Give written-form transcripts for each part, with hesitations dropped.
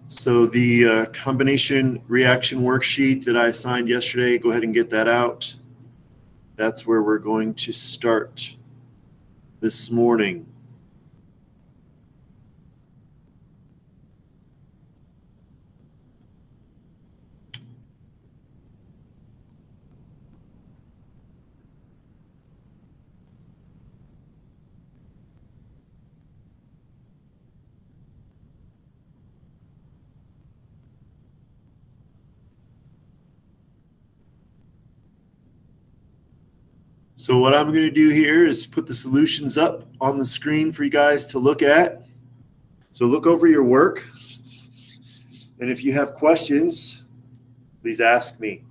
So the combination reaction worksheet that I assigned yesterday, go ahead and get that out. That's where we're going to start this morning. So what I'm going to do here is put the solutions up on the screen for you guys to look at. So look over your work, and if you have questions, please ask me.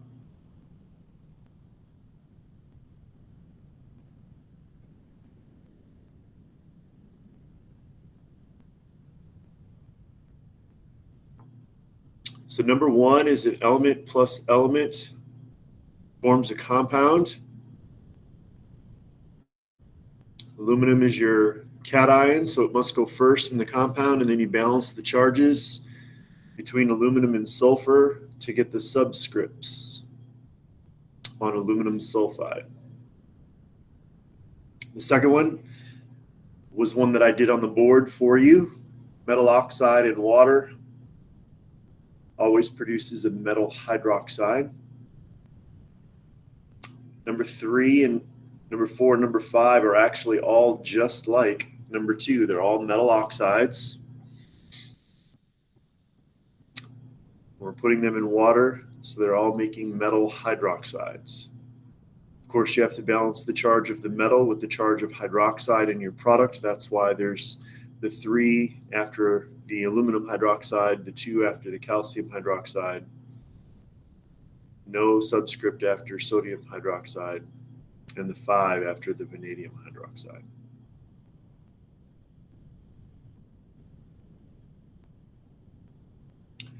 So number one is an element plus element forms a compound. Aluminum is your cation, so it must go first in the compound, and then you balance the charges between aluminum and sulfur to get the subscripts on aluminum sulfide. The second one was one that I did on the board for you. Metal oxide and water always produces a metal hydroxide. Number 3 and number 4 and number 5 are actually all just like number 2. They're all metal oxides. We're putting them in water, so they're all making metal hydroxides. Of course, you have to balance the charge of the metal with the charge of hydroxide in your product. That's why there's the 3 after the aluminum hydroxide, the 2 after the calcium hydroxide, no subscript after sodium hydroxide, and the 5 after the vanadium hydroxide. I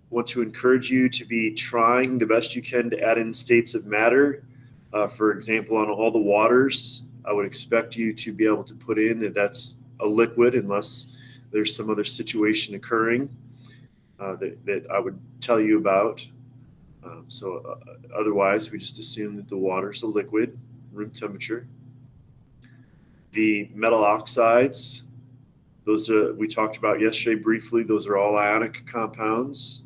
want to encourage you to be trying the best you can to add in states of matter. For example, on all the waters, I would expect you to be able to put in that that's a liquid unless there's some other situation occurring that I would tell you about. Otherwise, we just assume that the water is a liquid, room temperature. The metal oxides, those we talked about yesterday briefly, those are all ionic compounds.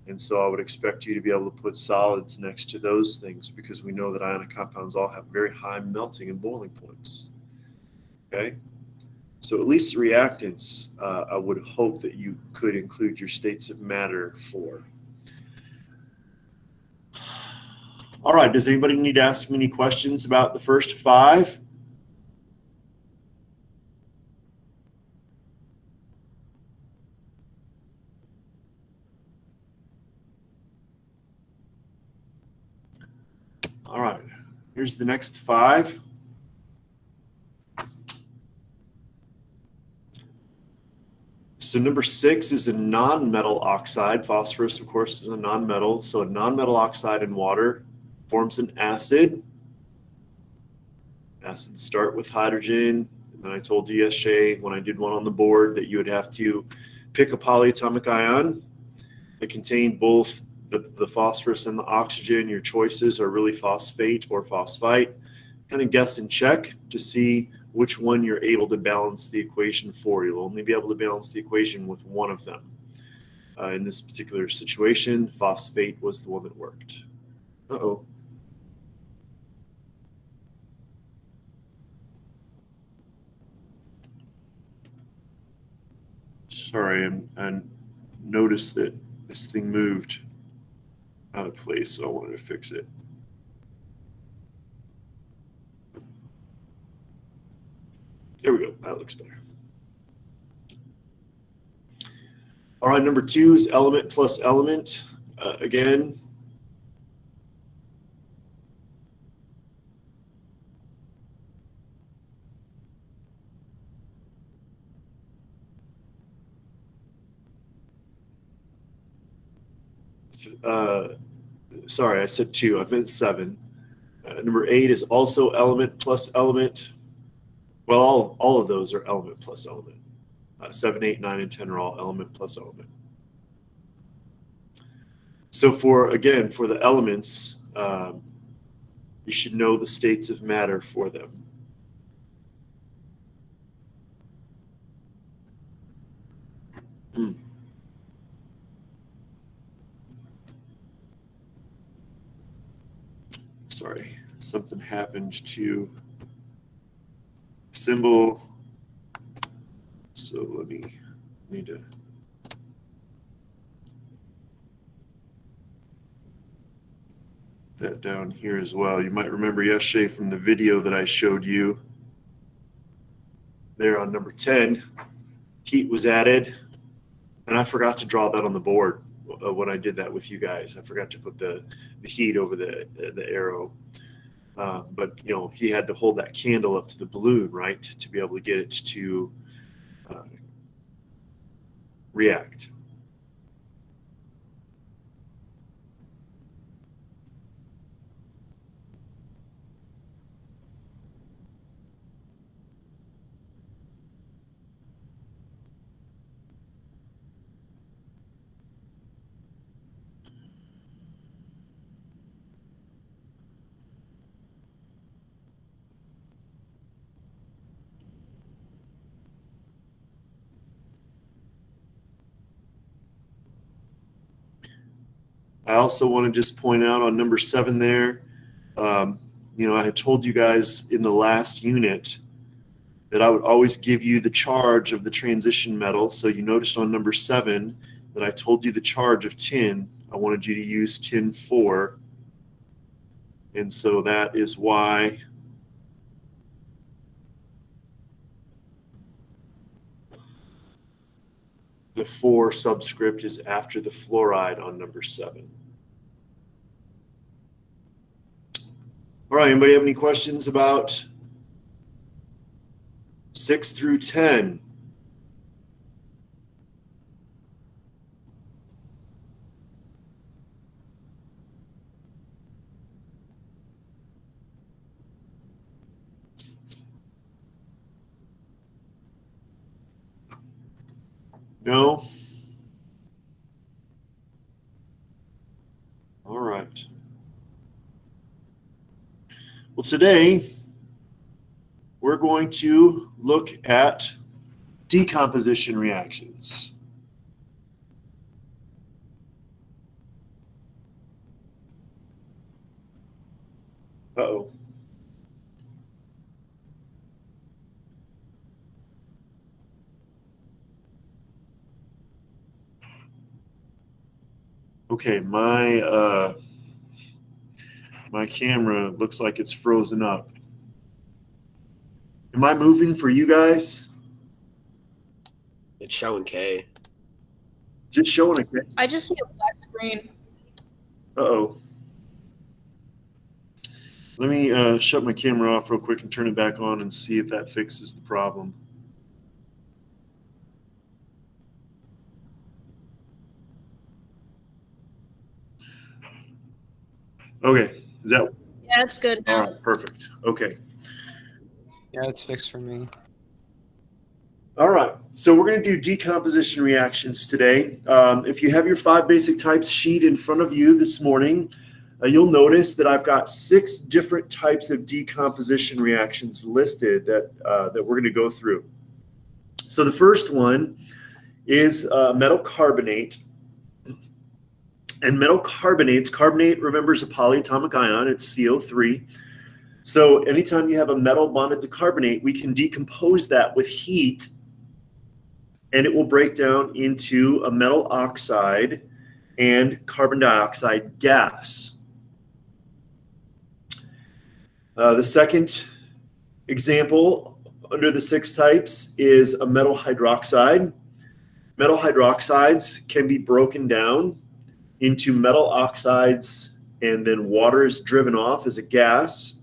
And so I would expect you to be able to put solids next to those things because we know that ionic compounds all have very high melting and boiling points. Okay? So at least the reactants, I would hope that you could include your states of matter for. All right, does anybody need to ask me any questions about the first 5? All right, here's the next 5. So number 6 is a non-metal oxide. Phosphorus, of course, is a non-metal. So a non-metal oxide in water forms an acid. Acids start with hydrogen. And then I told you yesterday when I did one on the board that you would have to pick a polyatomic ion that contained both the phosphorus and the oxygen. Your choices are really phosphate or phosphite. Kind of guess and check to see which one you're able to balance the equation for. You'll only be able to balance the equation with one of them. In this particular situation, phosphate was the one that worked. Uh-oh. Sorry, I noticed that this thing moved out of place, so I wanted to fix it. There we go. That looks better. All right, number 2 is element plus element. Again, sorry, I said 2. I meant 7. Number 8 is also element plus element. Well, all of those are element plus element. 7, 8, 9, and 10 are all element plus element. So for the elements, you should know the states of matter for them. Sorry, something happened to symbol. So let me need to. That down here as well. You might remember yesterday from the video that I showed you there on number 10, heat was added, and I forgot to draw that on the board when I did that with you guys. I forgot to put the heat over the arrow. But he had to hold that candle up to the balloon, right, to be able to get it to react. I also want to just point out on number 7 there, I had told you guys in the last unit that I would always give you the charge of the transition metal. So you noticed on number 7 that I told you the charge of tin. I wanted you to use tin 4. And so that is why the 4 subscript is after the fluoride on number 7. All right, anybody have any questions about 6 through 10? No? All right. Well, today we're going to look at decomposition reactions. Uh-oh. Okay, my camera looks like it's frozen up. Am I moving for you guys? It's showing K. Just showing a K? I just see a black screen. Uh-oh. Let me shut my camera off real quick and turn it back on and see if that fixes the problem. Okay, is that? Yeah, it's good now. All right, perfect. Okay. Yeah, it's fixed for me. All right, so we're going to do decomposition reactions today. If you have your 5 basic types sheet in front of you this morning, you'll notice that I've got 6 different types of decomposition reactions listed that we're going to go through. So the first one is metal carbonate. And metal carbonates, carbonate, remember, is a polyatomic ion. It's CO3. So anytime you have a metal bonded to carbonate, we can decompose that with heat, and it will break down into a metal oxide and carbon dioxide gas. The second example under the 6 types is a metal hydroxide. Metal hydroxides can be broken down into metal oxides, and then water is driven off as a gas.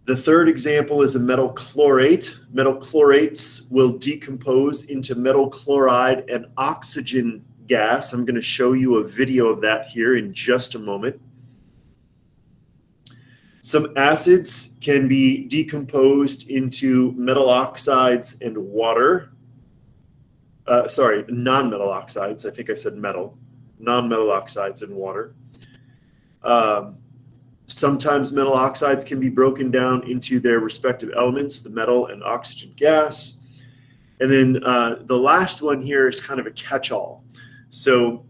The third example is a metal chlorate. Metal chlorates will decompose into metal chloride and oxygen gas. I'm going to show you a video of that here in just a moment. Some acids can be decomposed into metal oxides and water. Sorry, non-metal oxides. I think I said metal. Non-metal oxides and water. Sometimes metal oxides can be broken down into their respective elements, the metal and oxygen gas. And then the last one here is kind of a catch-all. So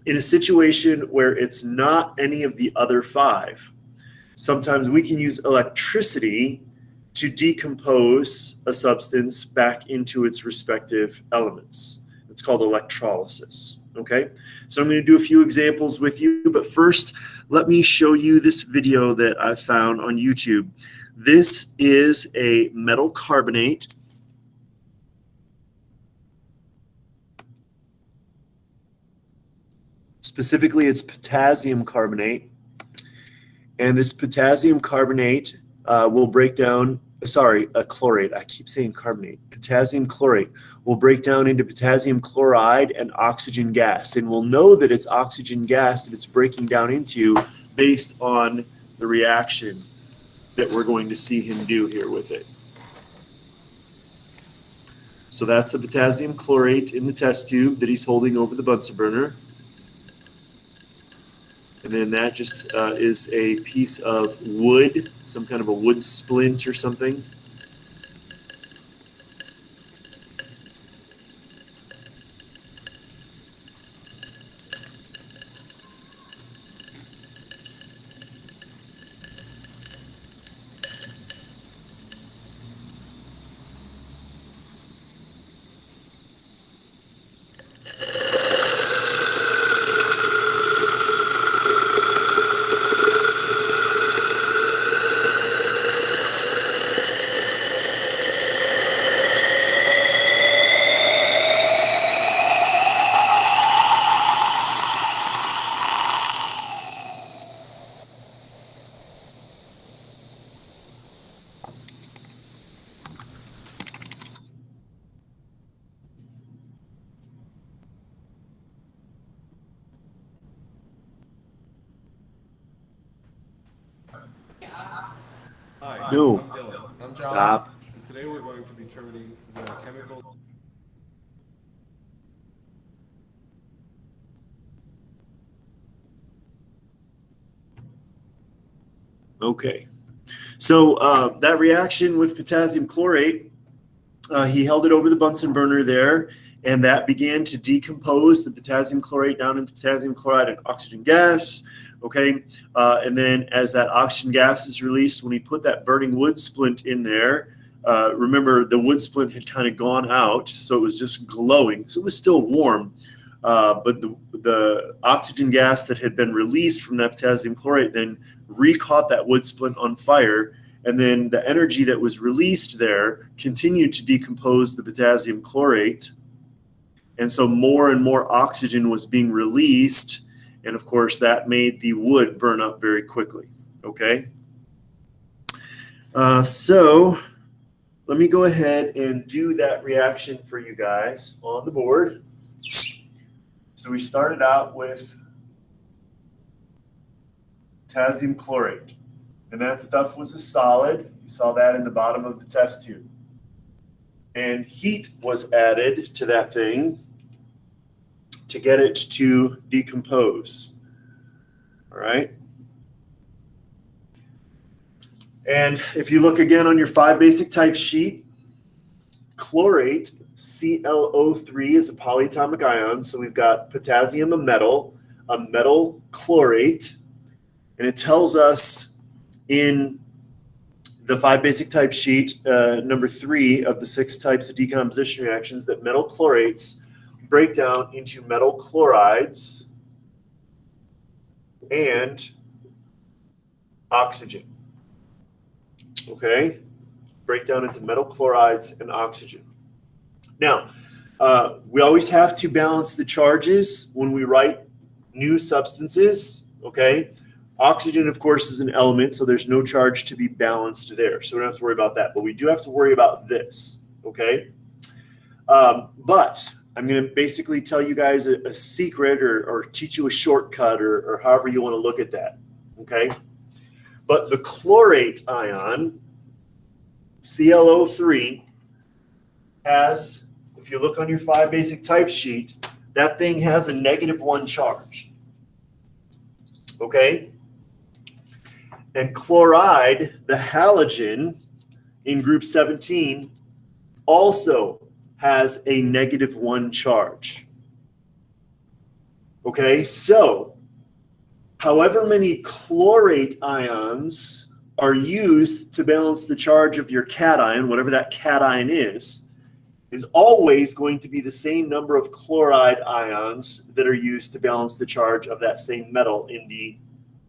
in a situation where it's not any of the other five, sometimes we can use electricity to decompose a substance back into its respective elements. It's called electrolysis. Okay, so I'm going to do a few examples with you, but first, let me show you this video that I found on YouTube. This is a metal carbonate. Specifically, it's potassium carbonate. And this potassium carbonate will break down, a chlorate. I keep saying carbonate. Potassium chlorate will break down into potassium chloride and oxygen gas. And we'll know that it's oxygen gas that it's breaking down into based on the reaction that we're going to see him do here with it. So that's the potassium chlorate in the test tube that he's holding over the Bunsen burner. And then that just is a piece of wood, some kind of a wood splint or something. Hi, No. I'm Dylan. I'm John. Stop. And today we're going to be determining the chemical. Okay. So that reaction with potassium chlorate, he held it over the Bunsen burner there, and that began to decompose the potassium chlorate down into potassium chloride and oxygen gas. Okay, and then as that oxygen gas is released, when he put that burning wood splint in there, remember the wood splint had kind of gone out, so it was just glowing. So it was still warm, but the oxygen gas that had been released from that potassium chlorate then re-caught that wood splint on fire, and then the energy that was released there continued to decompose the potassium chlorate, and so more and more oxygen was being released. And of course, that made the wood burn up very quickly. Okay. So let me go ahead and do that reaction for you guys on the board. So we started out with potassium chlorate, and that stuff was a solid. You saw that in the bottom of the test tube. And heat was added to that thing to get it to decompose. All right. And if you look again on your 5 basic type sheet, chlorate, ClO3, is a polyatomic ion. So we've got potassium, a metal chlorate, and it tells us in the 5 basic type sheet, number 3 of the 6 types of decomposition reactions, that metal chlorates break down into metal chlorides and oxygen. Okay, break down into metal chlorides and oxygen. Now, we always have to balance the charges when we write new substances. Okay, oxygen, of course, is an element, so there's no charge to be balanced there, so we don't have to worry about that. But we do have to worry about this. Okay, but I'm going to basically tell you guys a secret or teach you a shortcut or however you want to look at that. Okay. But the chlorate ion, ClO3, has, if you look on your 5 basic type sheet, that thing has a -1 charge. Okay? And chloride, the halogen in group 17, also has a -1 charge. Okay, so however many chlorate ions are used to balance the charge of your cation, whatever that cation is always going to be the same number of chloride ions that are used to balance the charge of that same metal in the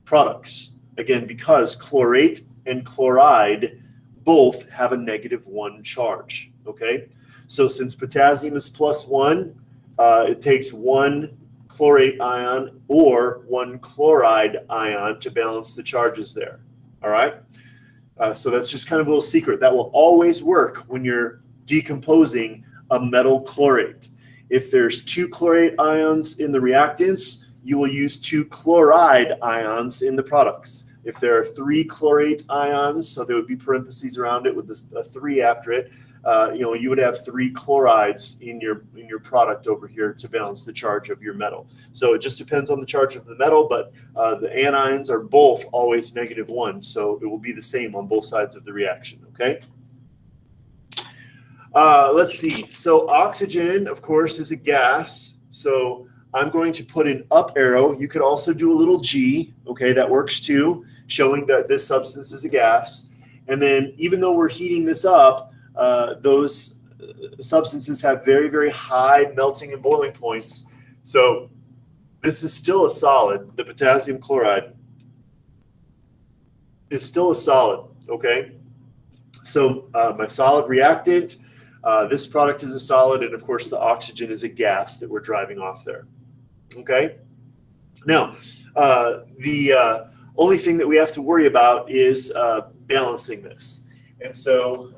products. Again, because chlorate and chloride both have a -1 charge, okay? So since potassium is +1, it takes 1 chlorate ion or 1 chloride ion to balance the charges there, all right? So that's just kind of a little secret. That will always work when you're decomposing a metal chlorate. If there's 2 chlorate ions in the reactants, you will use 2 chloride ions in the products. If there are 3 chlorate ions, so there would be parentheses around it with a 3 after it, you would have 3 chlorides in your product over here to balance the charge of your metal. So it just depends on the charge of the metal, but the anions are both always -1, so it will be the same on both sides of the reaction, okay? Let's see. So oxygen, of course, is a gas. So I'm going to put an up arrow. You could also do a little G, okay, that works too, showing that this substance is a gas. And then even though we're heating this up, those substances have very, very high melting and boiling points. So this is still a solid. The potassium chloride is still a solid, okay? So my solid reactant, this product is a solid, and of course the oxygen is a gas that we're driving off there, okay? Now, the only thing that we have to worry about is balancing this. And so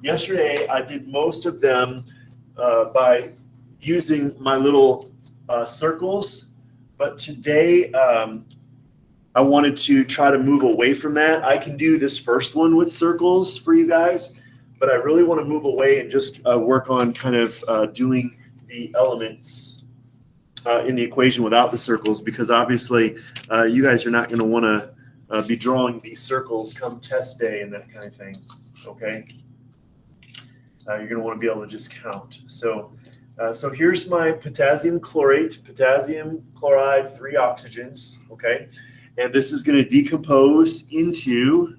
yesterday I did most of them by using my little circles, but today I wanted to try to move away from that. I can do this first one with circles for you guys, but I really want to move away and just work on kind of doing the elements in the equation without the circles, because obviously you guys are not going to want to be drawing these circles come test day and that kind of thing, okay? You're going to want to be able to just count. So here's my potassium chlorate, potassium chloride, 3 oxygens, okay? And this is going to decompose into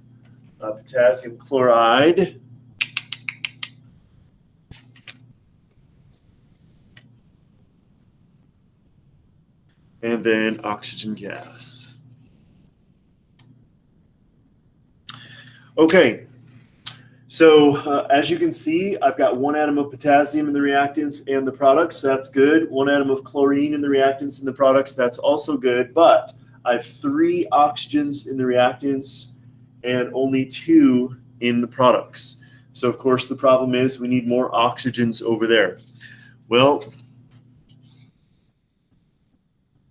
potassium chloride, and then oxygen gas. Okay, so as you can see, I've got 1 atom of potassium in the reactants and the products. That's good. 1 atom of chlorine in the reactants and the products. That's also good. But I have 3 oxygens in the reactants and only 2 in the products. So, of course, the problem is we need more oxygens over there. Well,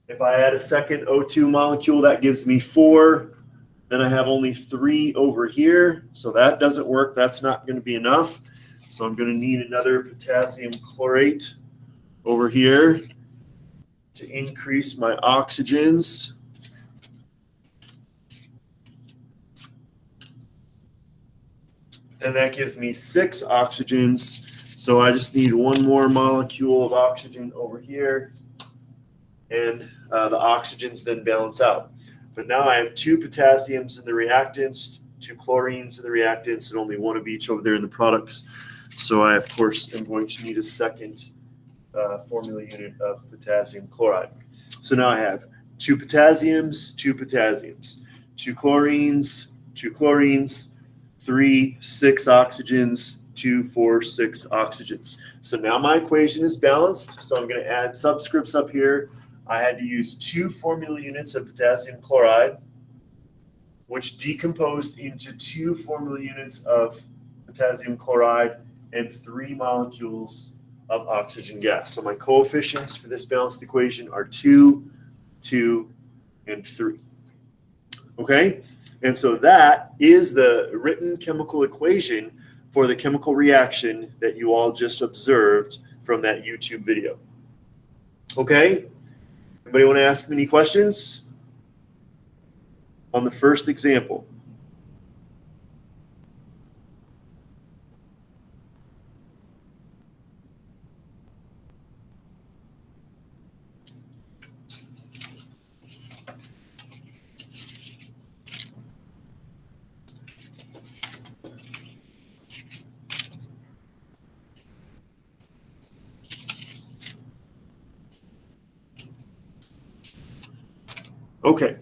if I add a second O2 molecule, that gives me 4. Then I have only 3 over here. So that doesn't work. That's not going to be enough. So I'm going to need another potassium chlorate over here to increase my oxygens. And that gives me 6 oxygens. So I just need 1 more molecule of oxygen over here. And the oxygens then balance out. But now I have 2 potassiums in the reactants, 2 chlorines in the reactants, and only 1 of each over there in the products. So I, of course, am going to need a second formula unit of potassium chloride. So now I have 2 potassiums, 2 potassiums, 2 chlorines, 2 chlorines, 3, 6 oxygens, 2, 4, 6 oxygens. So now my equation is balanced. So I'm going to add subscripts up here. I had to use 2 formula units of potassium chloride, which decomposed into 2 formula units of potassium chloride and 3 molecules of oxygen gas. So my coefficients for this balanced equation are 2, 2, and 3. Okay? And so that is the written chemical equation for the chemical reaction that you all just observed from that YouTube video. Okay? Anybody want to ask me any questions on the first example? Okay.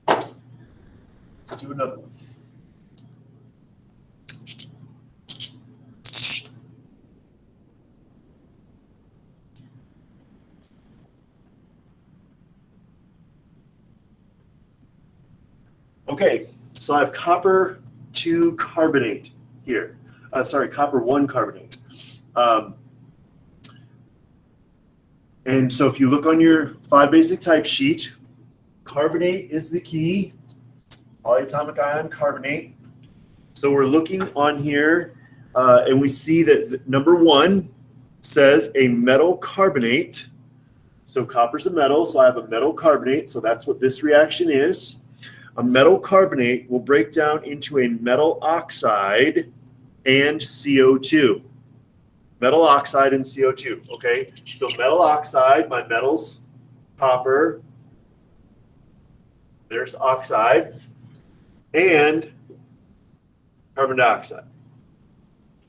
Let's do another one. Okay, so I have copper 2 carbonate here. Sorry, copper 1 carbonate. And so if you look on your 5 basic type sheet, carbonate is the key, polyatomic ion carbonate. So we're looking on here, and we see that number 1 says a metal carbonate. So copper's a metal, so I have a metal carbonate, so that's what this reaction is. A metal carbonate will break down into a metal oxide and CO2. Metal oxide and CO2, okay? So metal oxide, my metal's copper, there's oxide, and carbon dioxide,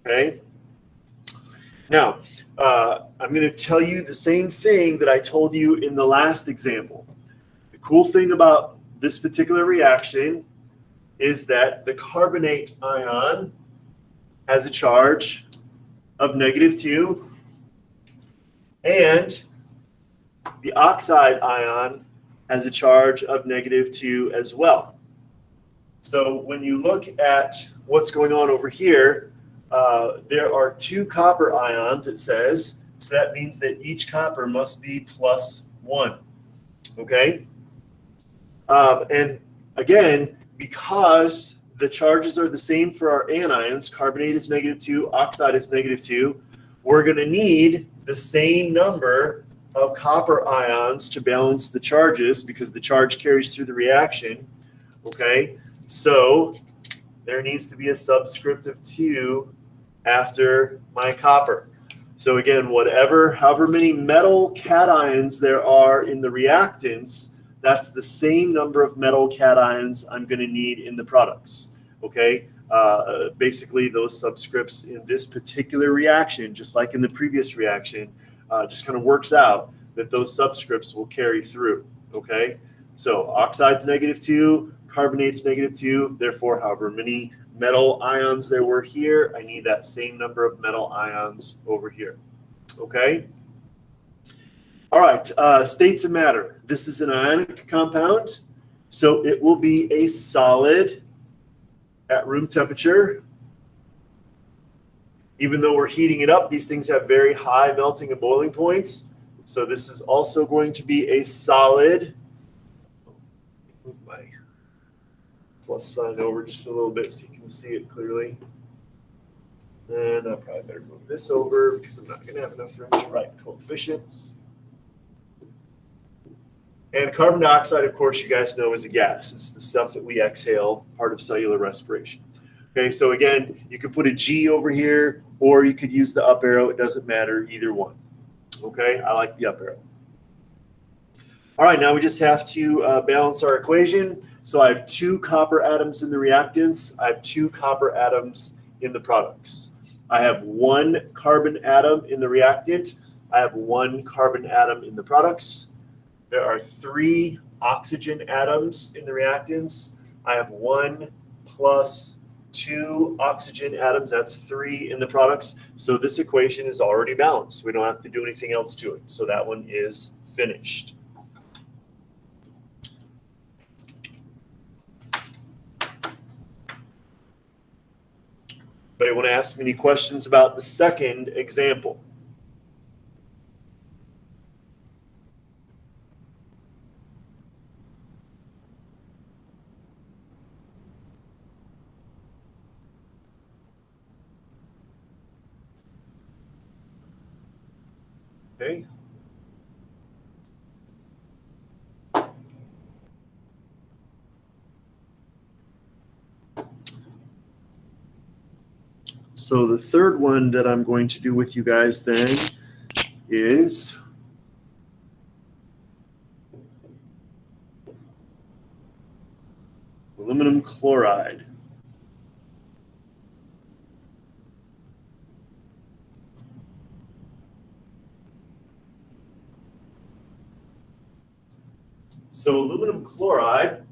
okay? Now, I'm going to tell you the same thing that I told you in the last example. The cool thing about this particular reaction is that the carbonate ion has a charge of -2, and the oxide ion has a charge of -2 as well. So when you look at what's going on over here, there are 2 copper ions, it says, so that means that each copper must be +1, okay? And again, because the charges are the same for our anions, carbonate is -2, oxide is -2, we're going to need the same number of copper ions to balance the charges because the charge carries through the reaction, okay? So there needs to be a subscript of 2 after my copper. So again, however many metal cations there are in the reactants, that's the same number of metal cations I'm going to need in the products, okay? Basically, those subscripts in this particular reaction, just like in the previous reaction, just kind of works out that those subscripts will carry through, okay? So oxide's -2, carbonate's -2, therefore, however many metal ions there were here, I need that same number of metal ions over here, okay? All right, states of matter. This is an ionic compound, so it will be a solid at room temperature. Even though we're heating it up, these things have very high melting and boiling points. So this is also going to be a solid. Move my plus sign over just a little bit so you can see it clearly. And I probably better move this over because I'm not going to have enough room to write coefficients. And carbon dioxide, of course, you guys know is a gas. It's the stuff that we exhale, part of cellular respiration. Okay, so again, you could put a G over here, or you could use the up arrow. It doesn't matter, either one. Okay, I like the up arrow. All right, now we just have to balance our equation. So I have 2 copper atoms in the reactants. I have 2 copper atoms in the products. I have 1 carbon atom in the reactant. I have 1 carbon atom in the products. There are 3 oxygen atoms in the reactants. I have 1 plus 2 oxygen atoms. That's 3 in the products. So this equation is already balanced. We don't have to do anything else to it. So that one is finished. Anybody want to ask me any questions about the second example? Okay. So the third one that I'm going to do with you guys then is aluminum chloride. So aluminum chloride,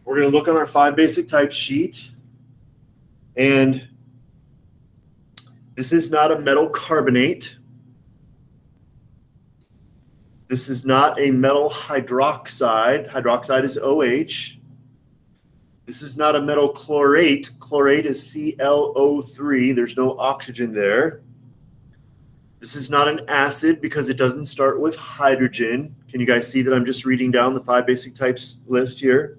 we're going to look on our 5 basic types sheet, and this is not a metal carbonate. This is not a metal hydroxide. Hydroxide is OH. This is not a metal chlorate. Chlorate is ClO3. There's no oxygen there. This is not an acid because it doesn't start with hydrogen. Can you guys see that I'm just reading down the 5 basic types list here?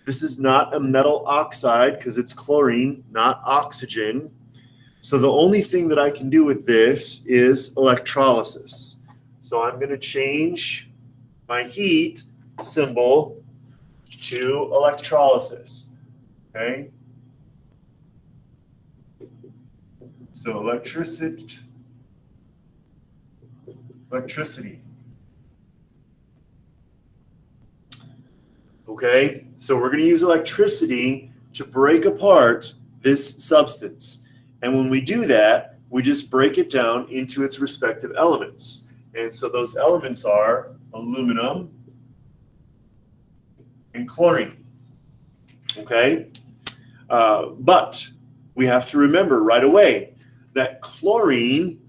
This is not a metal oxide because it's chlorine, not oxygen. So the only thing that I can do with this is electrolysis. So I'm going to change my heat symbol to electrolysis. Okay? So electricity. Okay? So we're going to use electricity to break apart this substance. And when we do that, we just break it down into its respective elements. And so those elements are aluminum and chlorine. Okay? But we have to remember right away that chlorine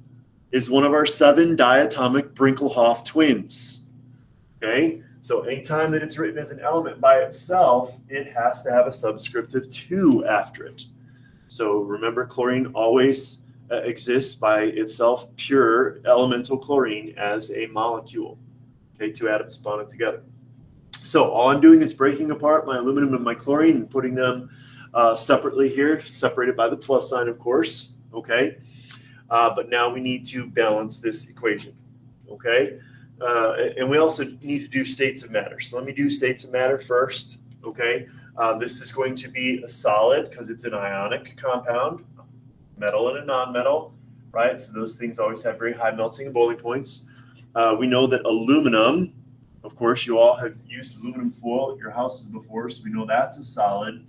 is one of our 7 diatomic Brinkelhoff twins. Okay? So anytime that it's written as an element by itself, it has to have a subscriptive 2 after it. So remember, chlorine always exists by itself, pure elemental chlorine as a molecule. Okay, 2 atoms bonded together. So all I'm doing is breaking apart my aluminum and my chlorine and putting them separately here, separated by the plus sign, of course. Okay, but now we need to balance this equation. Okay, and we also need to do states of matter. So let me do states of matter first. Okay. This is going to be a solid because it's an ionic compound, metal and a non-metal, right? So those things always have very high melting and boiling points. We know that aluminum, of course, you all have used aluminum foil at your houses before, so we know that's a solid.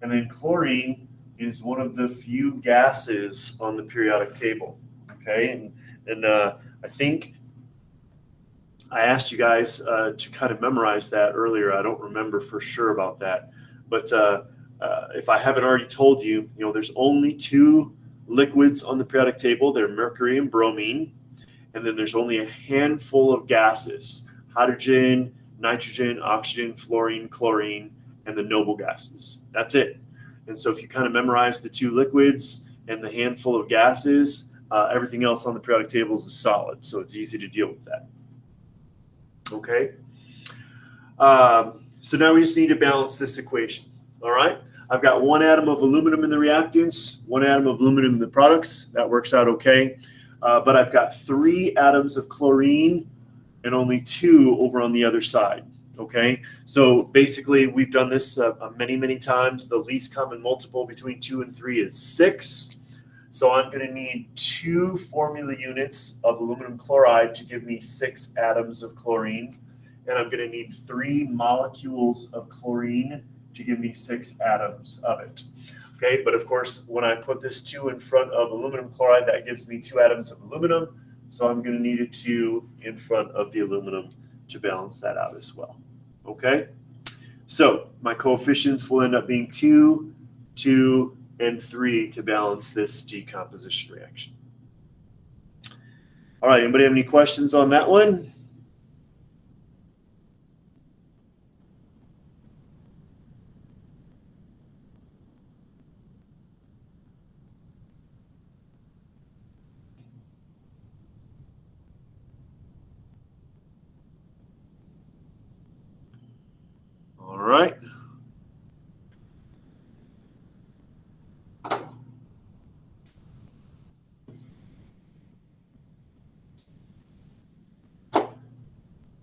And then chlorine is one of the few gases on the periodic table, okay? And I think I asked you guys to kind of memorize that earlier. I don't remember for sure about that. But if I haven't already told you, there's only 2 liquids on the periodic table. They're mercury and bromine. And then there's only a handful of gases: hydrogen, nitrogen, oxygen, fluorine, chlorine, and the noble gases. That's it. And so if you kind of memorize the 2 liquids and the handful of gases, everything else on the periodic table is a solid. So it's easy to deal with that. Okay. So now we just need to balance this equation. All right. I've got 1 atom of aluminum in the reactants, 1 atom of aluminum in the products. That works out okay. But I've got 3 atoms of chlorine and only 2 over on the other side. Okay. So basically, we've done this many, many times. The least common multiple between 2 and 3 is 6. So I'm going to need 2 formula units of aluminum chloride to give me 6 atoms of chlorine. And I'm going to need 3 molecules of chlorine to give me 6 atoms of it. Okay, but of course, when I put this 2 in front of aluminum chloride, that gives me 2 atoms of aluminum. So I'm going to need a 2 in front of the aluminum to balance that out as well. Okay, so my coefficients will end up being 2, 2, and 3 to balance this decomposition reaction. All right, anybody have any questions on that one?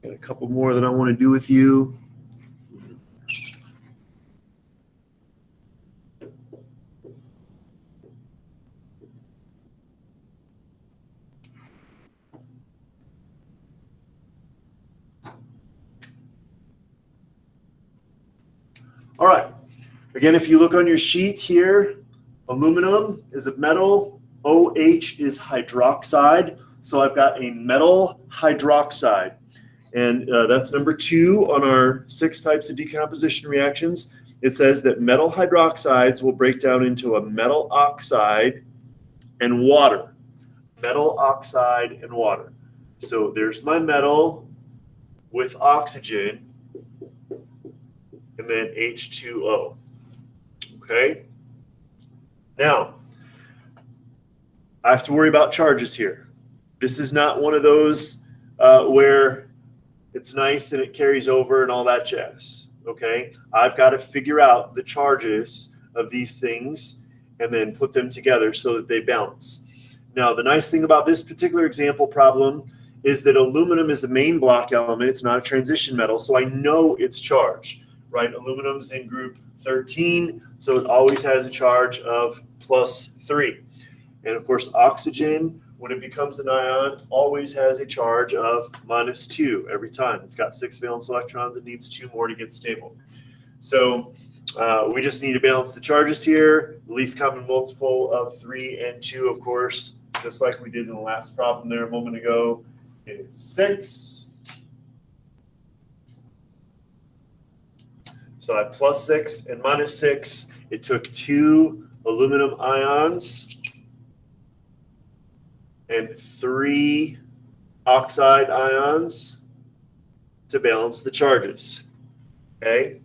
Got a couple more that I want to do with you. All right. Again, if you look on your sheet here, aluminum is a metal. OH is hydroxide. So I've got a metal hydroxide. And that's number 2 on our 6 types of decomposition reactions. It says that metal hydroxides will break down into a metal oxide and water. Metal oxide and water. So there's my metal with oxygen and then H2O. Okay? Now, I have to worry about charges here. This is not one of those where it's nice and it carries over and all that jazz. Okay? I've got to figure out the charges of these things and then put them together so that they balance. Now, the nice thing about this particular example problem is that aluminum is a main block element. It's not a transition metal, so I know its charge, right? Aluminum's in group 13, so it always has a charge of +3. And of course, oxygen, when it becomes an ion, always has a charge of -2 every time. It's got 6 valence electrons. It needs 2 more to get stable. So we just need to balance the charges here. The least common multiple of 3 and 2, of course, just like we did in the last problem there a moment ago, is 6. So I have +6 and -6. It took 2 aluminum ions and 3 oxide ions to balance the charges. Okay?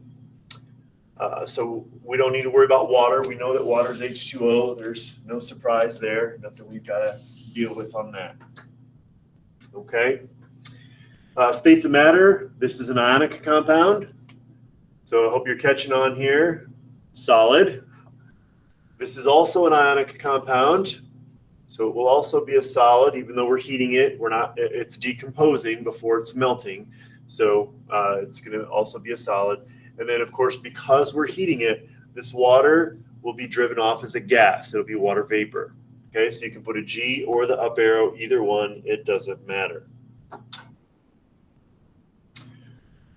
So we don't need to worry about water. We know that water is H2O. There's no surprise there. Nothing we've got to deal with on that. Okay? States of matter. This is an ionic compound. So I hope you're catching on here. Solid. This is also an ionic compound. So it will also be a solid, even though we're heating it. It's decomposing before it's melting. So it's going to also be a solid. And then, of course, because we're heating it, this water will be driven off as a gas. It'll be water vapor. Okay, so you can put a G or the up arrow, either one. It doesn't matter.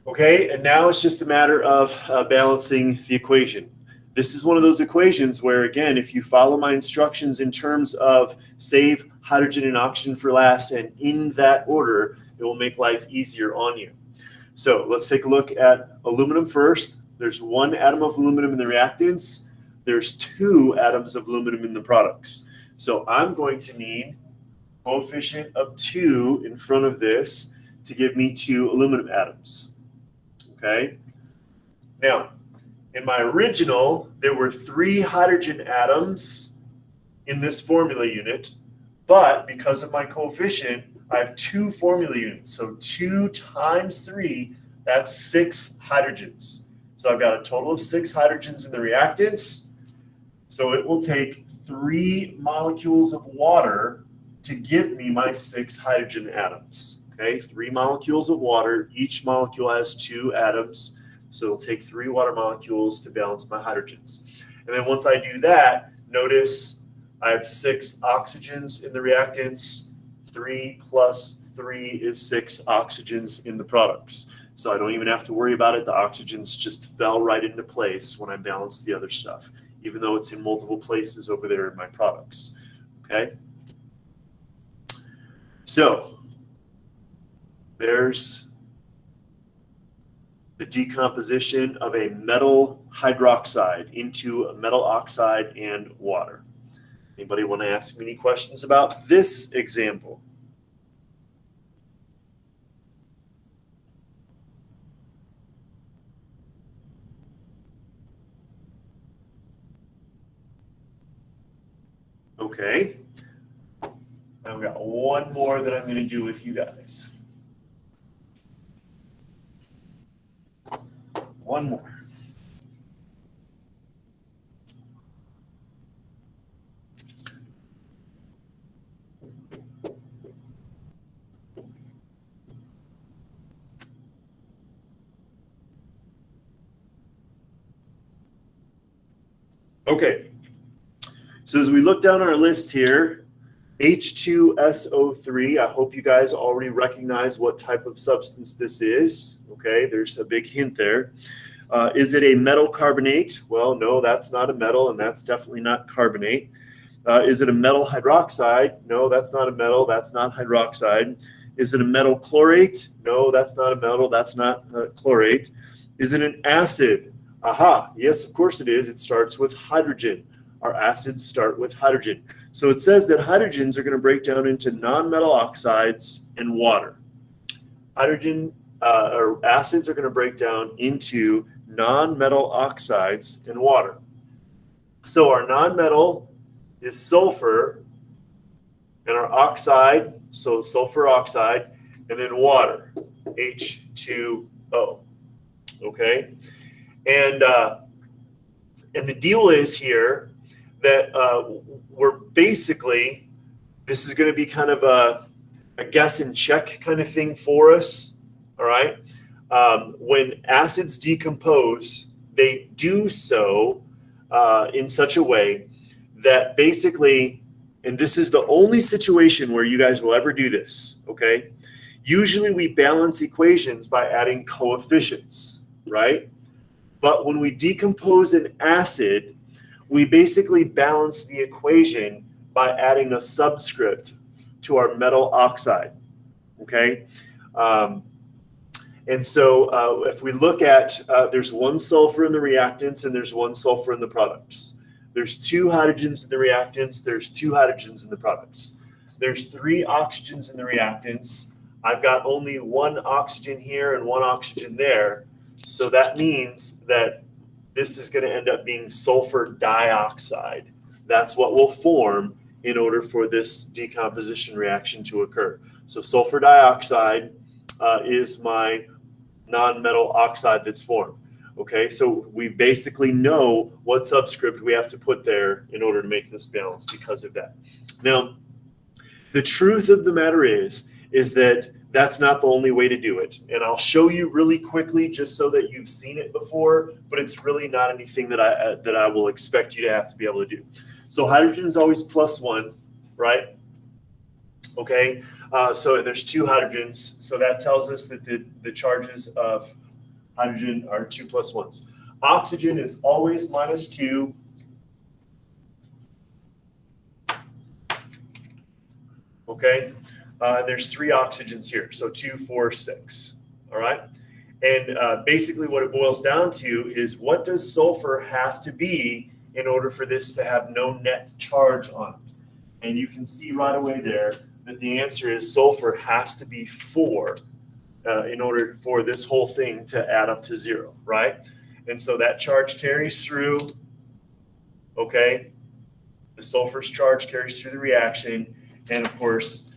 Okay, and now it's just a matter of balancing the equation. This is one of those equations where, again, if you follow my instructions in terms of save hydrogen and oxygen for last and in that order, it will make life easier on you. So let's take a look at aluminum first. There's 1 atom of aluminum in the reactants. There's 2 atoms of aluminum in the products. So I'm going to need coefficient of 2 in front of this to give me 2 aluminum atoms. Okay? Now, in my original, there were 3 hydrogen atoms in this formula unit, but because of my coefficient, I have 2 formula units. So 2 times 3, that's 6 hydrogens. So I've got a total of 6 hydrogens in the reactants. So it will take 3 molecules of water to give me my 6 hydrogen atoms. Okay, 3 molecules of water. Each molecule has 2 atoms. So it'll take 3 water molecules to balance my hydrogens. And then once I do that, notice I have 6 oxygens in the reactants. 3 plus 3 is 6 oxygens in the products. So I don't even have to worry about it. The oxygens just fell right into place when I balanced the other stuff, even though it's in multiple places over there in my products. Okay? So there's the decomposition of a metal hydroxide into a metal oxide and water. Anybody want to ask me any questions about this example? Okay. Now we've got one more that I'm going to do with you guys. One more. Okay. So as we look down our list here, H2SO3, I hope you guys already recognize what type of substance this is. Okay, there's a big hint there. Is it a metal carbonate? Well, no, that's not a metal, and that's definitely not carbonate. Is it a metal hydroxide? No, that's not a metal. That's not hydroxide. Is it a metal chlorate? No, that's not a metal. That's not chlorate. Is it an acid? Aha, yes, of course it is. It starts with hydrogen. Our acids start with hydrogen. So it says that hydrogens are going to break down into non-metal oxides and water. Hydrogen or acids are going to break down into non-metal oxides and water. So our non-metal is sulfur, and our oxide, so sulfur oxide, and then water, H2O. Okay, and the deal is here that we're basically, this is going to be kind of a guess and check kind of thing for us. All right, when acids decompose, they do so in such a way that basically, and this is the only situation where you guys will ever do this, okay? Usually we balance equations by adding coefficients, right? But when we decompose an acid, we basically balance the equation by adding a subscript to our metal oxide, okay? And so if we look at, there's one sulfur in the reactants and there's one sulfur in the products. There's two hydrogens in the reactants. There's two hydrogens in the products. There's three oxygens in the reactants. I've got only one oxygen here and one oxygen there. So that means that this is going to end up being sulfur dioxide. That's what will form in order for this decomposition reaction to occur. So sulfur dioxide is my non-metal oxide that's formed. Okay, so we basically know what subscript we have to put there in order to make this balance because of that. Now, the truth of the matter is that that's not the only way to do it. And I'll show you really quickly just so that you've seen it before, but it's really not anything that I will expect you to have to be able to do. So hydrogen is always +1, right? Okay, so there's two hydrogens. So that tells us that the charges of hydrogen are 2 + 1s. Oxygen is always -2. Okay, there's 3 oxygens here, so 2, 4, 6. All right, and basically what it boils down to is what does sulfur have to be in order for this to have no net charge on it? And you can see right away there that the answer is sulfur has to be 4. In order for this whole thing to add up to 0, right? And so that charge carries through, okay? The sulfur's charge carries through the reaction, and of course,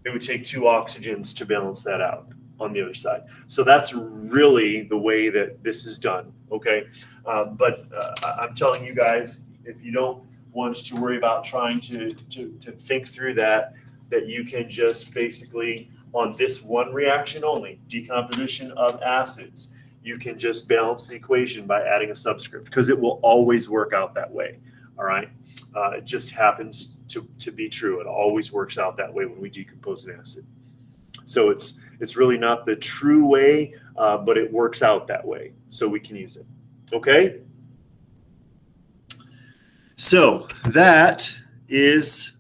it would take 2 oxygens to balance that out on the other side. So that's really the way that this is done, okay? But I'm telling you guys, if you don't want to worry about trying to think through that you can just basically, on this one reaction only, decomposition of acids, you can just balance the equation by adding a subscript because it will always work out that way, all right? It just happens to be true. It always works out that way when we decompose an acid. So it's really not the true way, but it works out that way, so we can use it, okay? So that is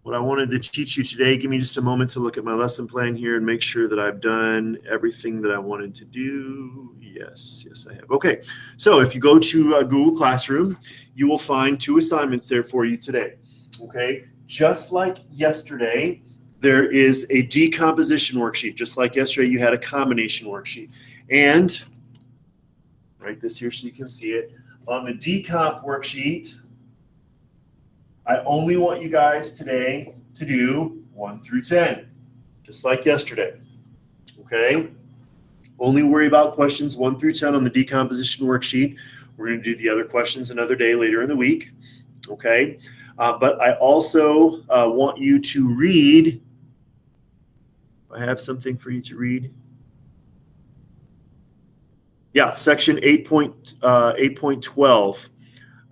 what I wanted to teach you today. Give me just a moment to look at my lesson plan here and make sure that I've done everything that I wanted to do. Yes, I have. Okay, so if you go to Google Classroom, you will find 2 assignments there for you today. Okay, just like yesterday, there is a decomposition worksheet. Just like yesterday, you had a combination worksheet. And write this here so you can see it. On the decomp worksheet, I only want you guys today to do 1 through 10, just like yesterday, okay? Only worry about questions 1 through 10 on the decomposition worksheet. We're going to do the other questions another day later in the week, okay? But I also want you to read. I have something for you to read. Yeah, section 8.12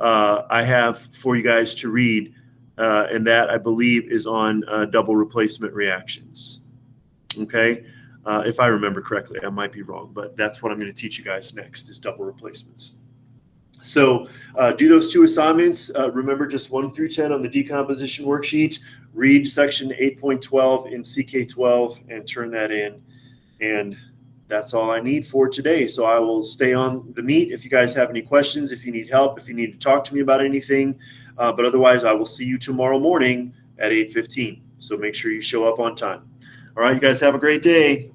I have for you guys to read, and that I believe is on double replacement reactions. Okay, if I remember correctly, I might be wrong, but that's what I'm going to teach you guys next is double replacements. So do those two assignments. Remember just 1 through 10 on the decomposition worksheet. Read section 8.12 in CK12 and turn that in. And that's all I need for today. So I will stay on the meet if you guys have any questions, if you need help, if you need to talk to me about anything. But otherwise, I will see you tomorrow morning at 8:15. So make sure you show up on time. All right, you guys have a great day.